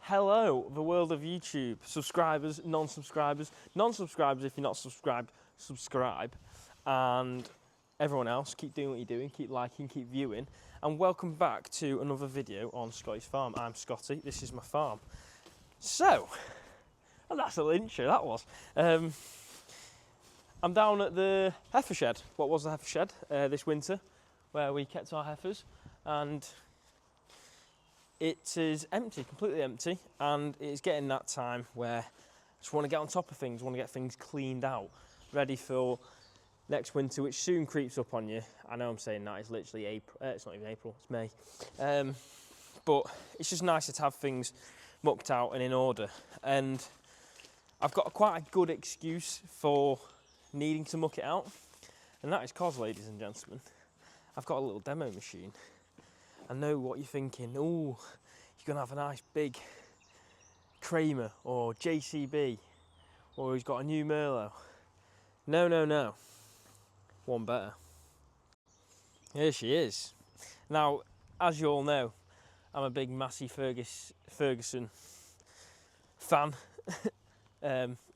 Hello, the world of YouTube. Subscribers, non-subscribers. Non-subscribers, if you're not subscribed, subscribe. And everyone else, keep doing what you're doing, keep liking, keep viewing. And welcome back to another video on Scotty's farm. I'm Scotty, this is my farm. So, and that's a little intro, that was. I'm down at the heifer shed. What was the heifer shed this winter, where we kept our heifers. And it is empty, completely empty, and it is getting that time where I just want to get on top of things, want to get things cleaned out, ready for next winter, which soon creeps up on you. I know I'm saying that, it's literally April, it's not even April, it's May. But it's just nicer to have things mucked out and in order. And I've got quite a good excuse for needing to muck it out, and that is because, ladies and gentlemen, I've got a little demo machine. I know what you're thinking. Oh, you're going to have a nice big Kramer or JCB, or he's got a new Merlot. No, no, no. One better. Here she is. Now, as you all know, I'm a big Massey Ferguson fan,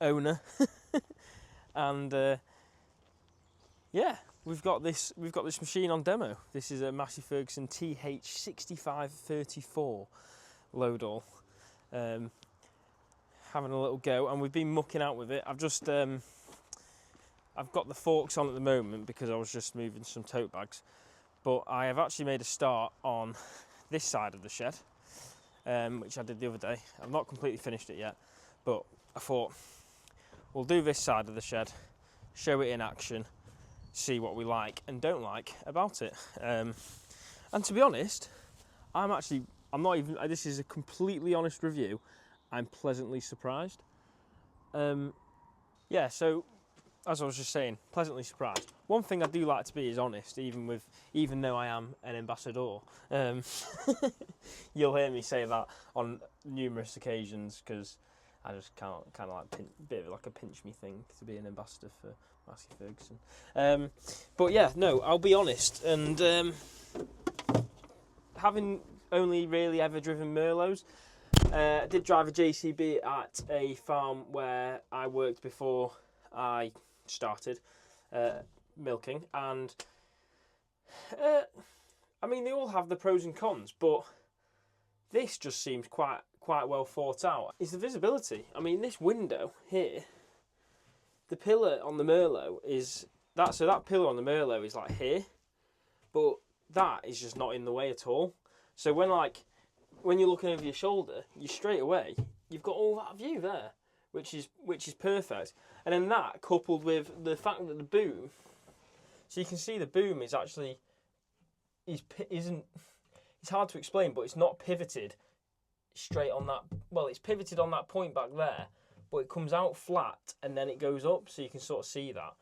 owner, and yeah. We've got this machine on demo. This is a Massey Ferguson TH6534 Loadall. Having a little go, and we've been mucking out with it. I've got the forks on at the moment because I was just moving some tote bags, but I have actually made a start on this side of the shed, which I did the other day. I've not completely finished it yet, but I thought we'll do this side of the shed, show it in action, see what we like and don't like about it. And to be honest, this is a completely honest review, I'm pleasantly surprised. Yeah, so as I was just saying, pleasantly surprised. One thing I do like to be is honest, even though I am an ambassador. You'll hear me say that on numerous occasions because I just kind of like bit of like a pinch me thing to be an ambassador for Massey Ferguson. But yeah, no, I'll be honest. And having only really ever driven Merlots, I did drive a JCB at a farm where I worked before I started milking, and I mean, they all have the pros and cons, but this just seems quite well thought out. Is the visibility. I mean, this window here, the pillar on the Merlot is that, so that pillar on the Merlot is like here, but that is just not in the way at all. So when you're looking over your shoulder, you straight away, you've got all that view there, which is perfect. And then that coupled with the fact that the boom, so you can see the boom is actually, it's hard to explain, but it's not pivoted straight on that, well, it's pivoted on that point back there, but it comes out flat and then it goes up, so you can sort of see that.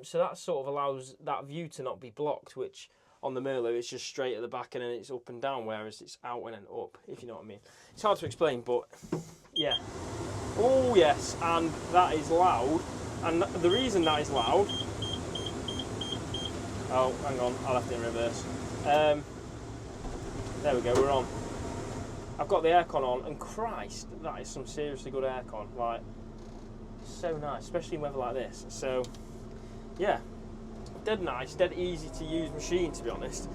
So that sort of allows that view to not be blocked, which on the Merlot it's just straight at the back and then it's up and down, whereas it's out and then up, if you know what I mean. It's hard to explain, but yeah. Oh yes, and that is loud, and the reason that is loud, oh hang on, I'll have to in reverse. There we go, we're on. I've got the aircon on, and Christ, that is some seriously good aircon. Like, so nice, especially in weather like this. So, yeah, dead nice, dead easy to use machine, to be honest.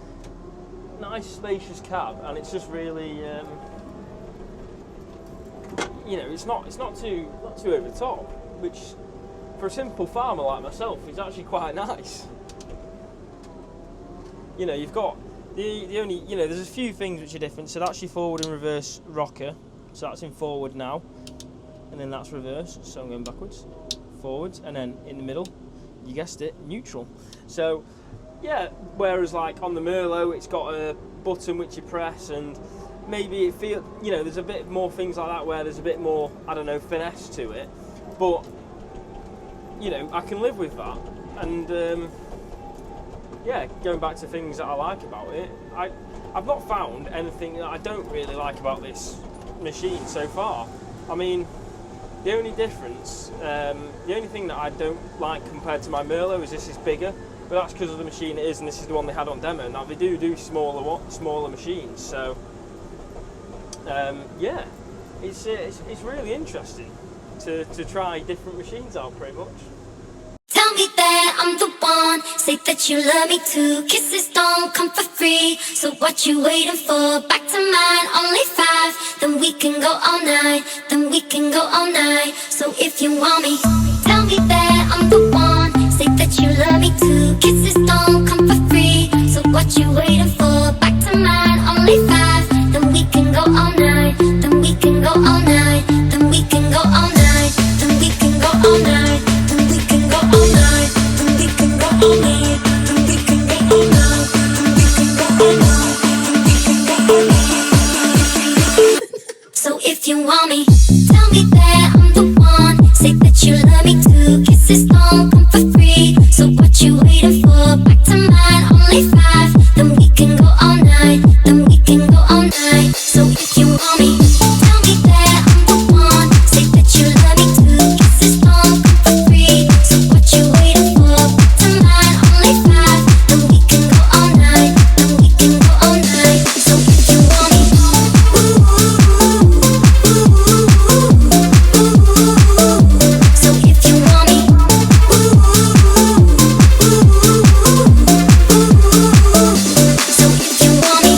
Nice spacious cab, and it's just really, you know, it's not too over the top, which for a simple farmer like myself is actually quite nice. You know, you've got. The only, you know, there's a few things which are different. So that's your forward and reverse rocker. So that's in forward now, and then that's reverse. So I'm going backwards, forwards, and then in the middle, you guessed it, neutral. So yeah, whereas like on the Merlot, it's got a button which you press, and maybe it feels, you know, there's a bit more things like that where there's a bit more, I don't know, finesse to it. But you know, I can live with that, and. Yeah, going back to things that I like about it, I've not found anything that I don't really like about this machine so far. I mean, the only difference, the only thing that I don't like compared to my Merlot is this is bigger, but that's because of the machine it is, and this is the one they had on demo. Now they do smaller machines, so yeah, it's really interesting to try different machines out, pretty much. Tell me that I'm the one, say that you love me too. Kisses don't come for free, so what you waiting for? Back to mine, only 5, then we can go all night, then we can go all night. So if you want me, tell me that I'm the one, say that you love me too. Kisses don't come for free, so what you waiting for? Back to mine, only 5, then we can go all night, then we can go all night, then we can go all night, then we can go all night, then we can go all night, then we can go all night, then we can go all night, then we can go all night, then we can go all night. So if you want me, tell me that I'm the one, say that you love me too. Kisses don't come for free, so what you waiting for? Back to mine, only 5, then we can go all night, then we can go all night. So if you want me, tell me that I'm the one, say that you love me too. Kisses don't come for free, so what you waiting for? Back to mine, only 5, then we can go all night, then we can go all night. So if you want me, so if you want me, so if you want me.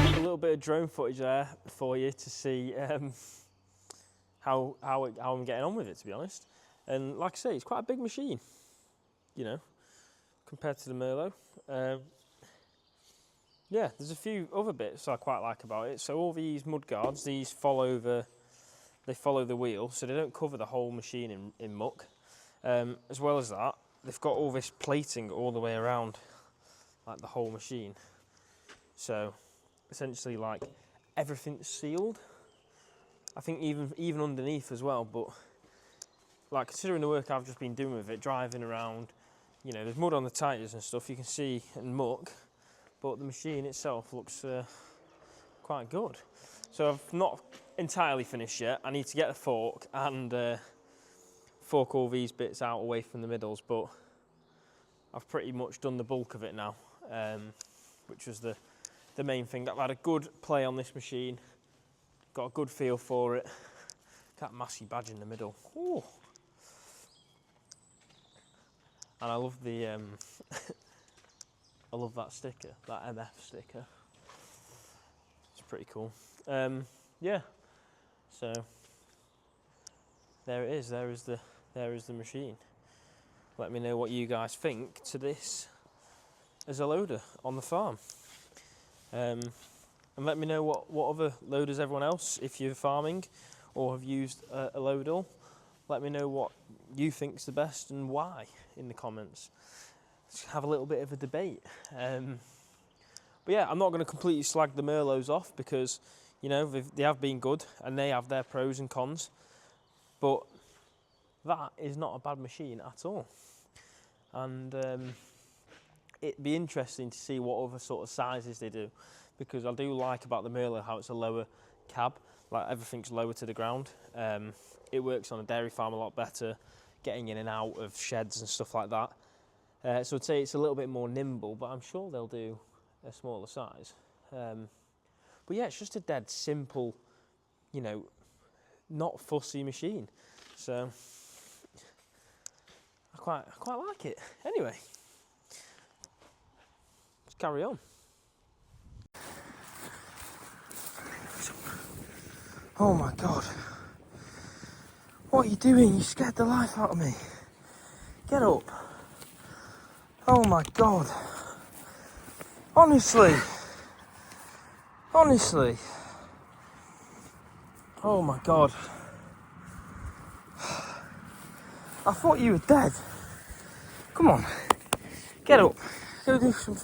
A little bit of drone footage there for you to see how I'm getting on with it, to be honest. And like I say, it's quite a big machine, you know, compared to the Merlot. Yeah, there's a few other bits I quite like about it. So all these mud guards, these follow the wheel, so they don't cover the whole machine in muck. As well as that, they've got all this plating all the way around, like the whole machine. So essentially, like, everything's sealed. I think even underneath as well. But like, considering the work I've just been doing with it, driving around, you know, there's mud on the tyres and stuff you can see, and muck. But the machine itself looks quite good. So I've not entirely finished yet. I need to get a fork and fork all these bits out away from the middles, but I've pretty much done the bulk of it now, which was the main thing. I've had a good play on this machine, got a good feel for it. That Massey badge in the middle. Ooh. And I love the I love that sticker, that MF sticker. It's pretty cool. Yeah. So there it is. There is the machine. Let me know what you guys think to this as a loader on the farm. And let me know what other loaders everyone else, if you're farming or have used a Loadall, let me know what you think's the best and why in the comments. Let's have a little bit of a debate. But yeah, I'm not going to completely slag the Merlots off because, you know, they have been good and they have their pros and cons. But that is not a bad machine at all. And it'd be interesting to see what other sort of sizes they do, because I do like about the Merlot how it's a lower cab, like everything's lower to the ground. It works on a dairy farm a lot better, getting in and out of sheds and stuff like that. So I'd say it's a little bit more nimble, but I'm sure they'll do a smaller size. But yeah, it's just a dead simple, you know, not fussy machine. So I quite like it. Anyway, let's carry on. Oh my God. What are you doing? You scared the life out of me. Get up. Oh my God. Honestly. Oh my God. I thought you were dead. Come on. Get up. Go do some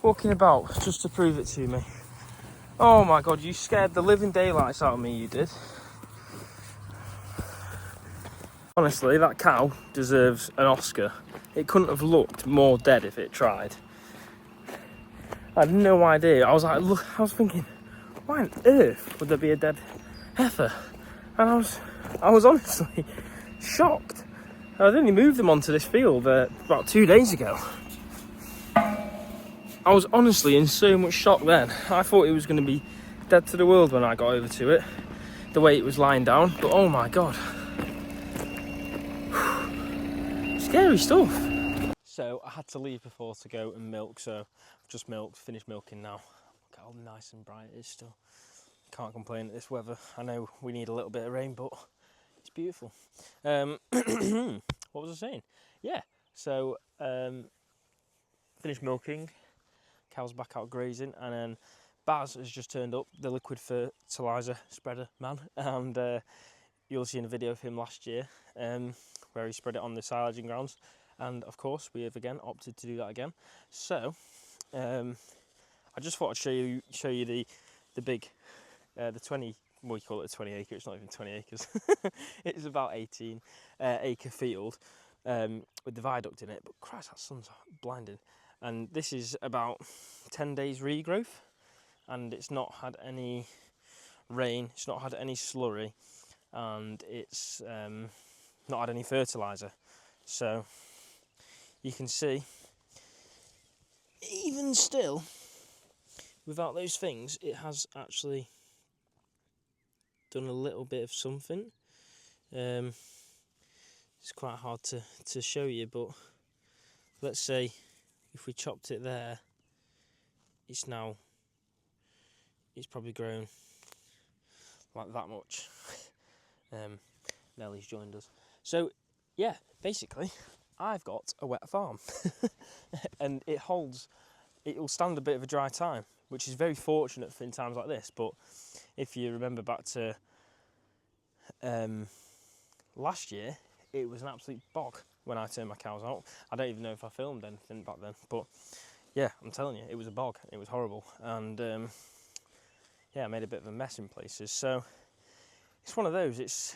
walking about just to prove it to me. Oh my God, you scared the living daylights out of me, you did. Honestly, that cow deserves an Oscar. It couldn't have looked more dead if it tried. I had no idea. I was thinking, why on earth would there be a dead heifer? And I was honestly shocked. I only moved them onto this field about 2 days ago. I was honestly in so much shock then. I thought it was going to be dead to the world when I got over to it, the way it was lying down, but oh my god. Scary stuff. So I had to leave before to go and milk, so I've just finished milking now. Look how nice and bright it is still. Can't complain at this weather. I know we need a little bit of rain, but it's beautiful. What was I saying? Yeah, so finished milking, cows back out grazing, and then Baz has just turned up, the liquid fertilizer spreader man, and you'll see in a video of him last year where he spread it on the silaging grounds, and of course we have again opted to do that again. So I just thought I'd show you the big the 20, well, you call it a 20 acre, it's not even 20 acres. It's about 18 acre field with the viaduct in it, but Christ, that sun's blinding. And this is about 10 days regrowth, and it's not had any rain, it's not had any slurry, and it's not had any fertilizer. So you can see, even still, without those things, it has actually done a little bit of something. It's quite hard to show you, but let's say if we chopped it there, it's probably grown like that much. Nellie's joined us. So yeah, basically I've got a wet farm and it'll stand a bit of a dry time, which is very fortunate in times like this. But if you remember back to last year, it was an absolute bog when I turned my cows out. I don't even know if I filmed anything back then, but yeah, I'm telling you, it was a bog. It was horrible, and yeah, I made a bit of a mess in places. So it's one of those. It's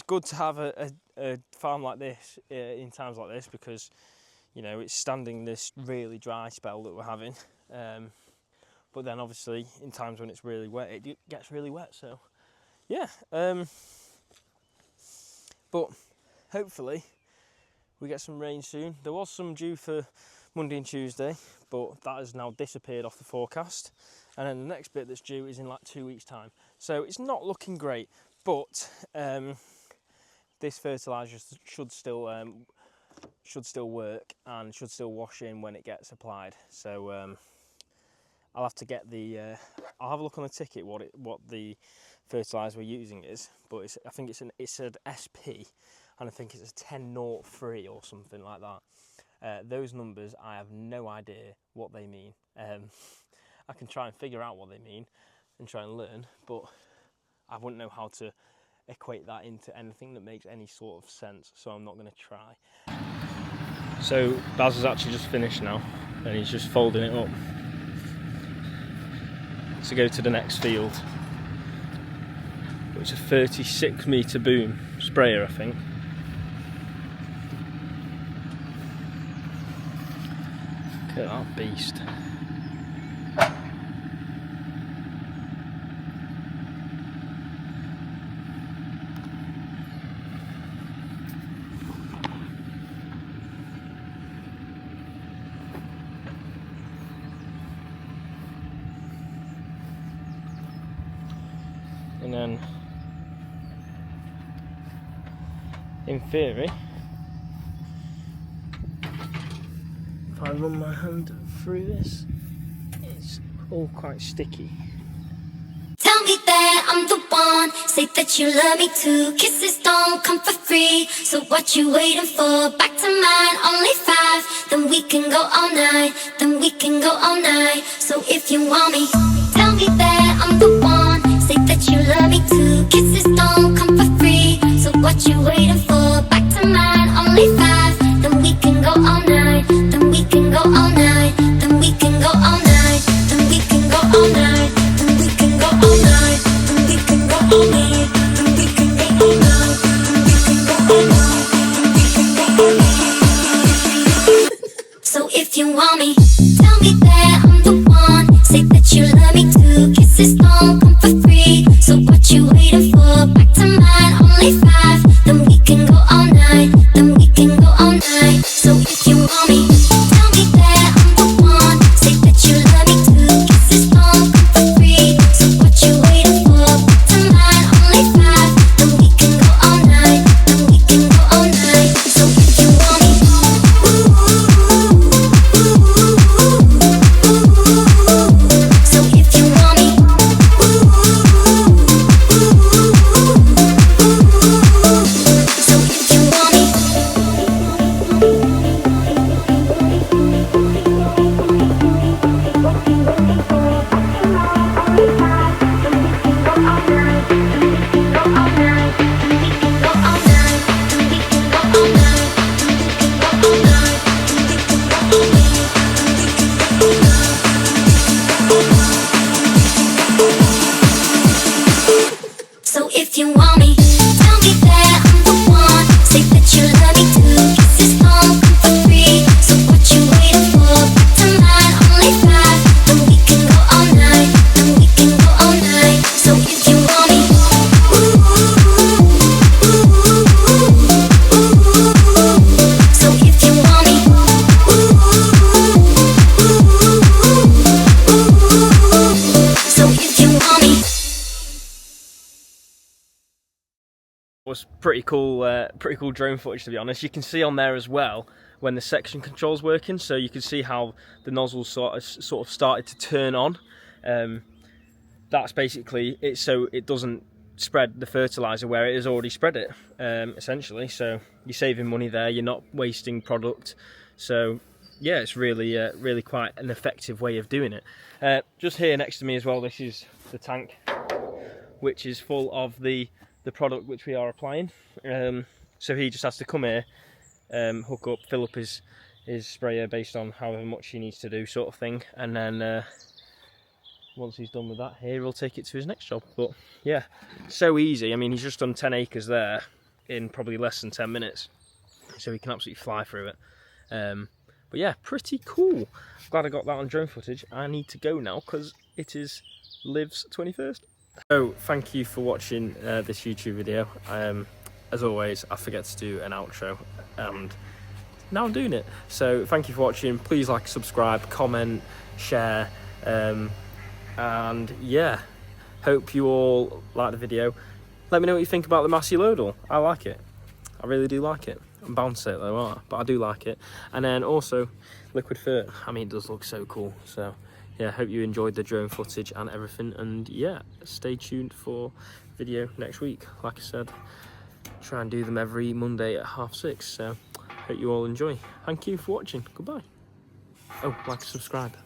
good to have a farm like this in times like this, because you know it's standing this really dry spell that we're having. But then obviously in times when it's really wet, it gets really wet. So yeah, but hopefully we get some rain soon. There was some due for Monday and Tuesday, but that has now disappeared off the forecast. And then the next bit that's due is in like 2 weeks' time. So it's not looking great, but this fertiliser should still work and should still wash in when it gets applied. So I'll have to get I'll have a look on the ticket what the fertiliser we're using is, but I think it's an SP, and I think it's a 1003 or something like that. Those numbers, I have no idea what they mean. I can try and figure out what they mean and try and learn, but I wouldn't know how to equate that into anything that makes any sort of sense, so I'm not going to try. So Baz has actually just finished now, and he's just folding it up to go to the next field. It's a 36 metre boom sprayer, I think. Look at that beast. And then in theory, if I run my hand through this, it's all quite sticky. Tell me that I'm the one, say that you love me too. Kisses don't come for free, so what you waiting for? Back to mine, only 5, then we can go all night, then we can go all night. So if you want me, tell me that I'm the one, say that you love me too. Kisses don't come for free, so what you waiting for? Back to mine, only 5, then we can go all night, then we can go all night, then we can go all night, then we can go all night, then we can go all night, then we can go all night, then we can go all night, then we can go all night, then we can go all night. So if you want me, tell me that I'm the one, say that you love me too. Kisses don't come for free, so what you waiting want me, tell me that I'm the one. Say that you love me too. Kisses don't come for free, so what you waiting for? Back to mine, only 5. Then we can go all night. Then we can go all night. So if you want me, so if you want me, so if you want me. Was pretty cool drone footage, to be honest. You can see on there as well when the section control's working, so you can see how the nozzle sort of started to turn on. That's basically it, so it doesn't spread the fertilizer where it has already spread it, essentially. So you're saving money there, you're not wasting product. So yeah, it's really quite an effective way of doing it. Just here next to me as well, this is the tank, which is full of the product which we are applying. So he just has to come here, hook up, fill up his sprayer based on however much he needs to do, sort of thing, and then once he's done with that, here he'll take it to his next job. But yeah, so easy. I mean, he's just done 10 acres there in probably less than 10 minutes, so he can absolutely fly through it. But yeah, pretty cool. Glad I got that on drone footage. I need to go now because it is Liv's 21st. So thank you for watching this YouTube video. As always, I forget to do an outro, and now I'm doing it. So thank you for watching. Please like, subscribe, comment, share, and yeah, hope you all like the video. Let me know what you think about the Massey Loadall. I like it. I really do like it. I'm bound to say it though, aren't I? But I do like it. And then also liquid fert. I mean, it does look so cool. So yeah, hope you enjoyed the drone footage and everything, and yeah, stay tuned for video next week. Like I said, try and do them every Monday at 6:30, so hope you all enjoy. Thank you for watching. Goodbye. Oh, like, subscribe.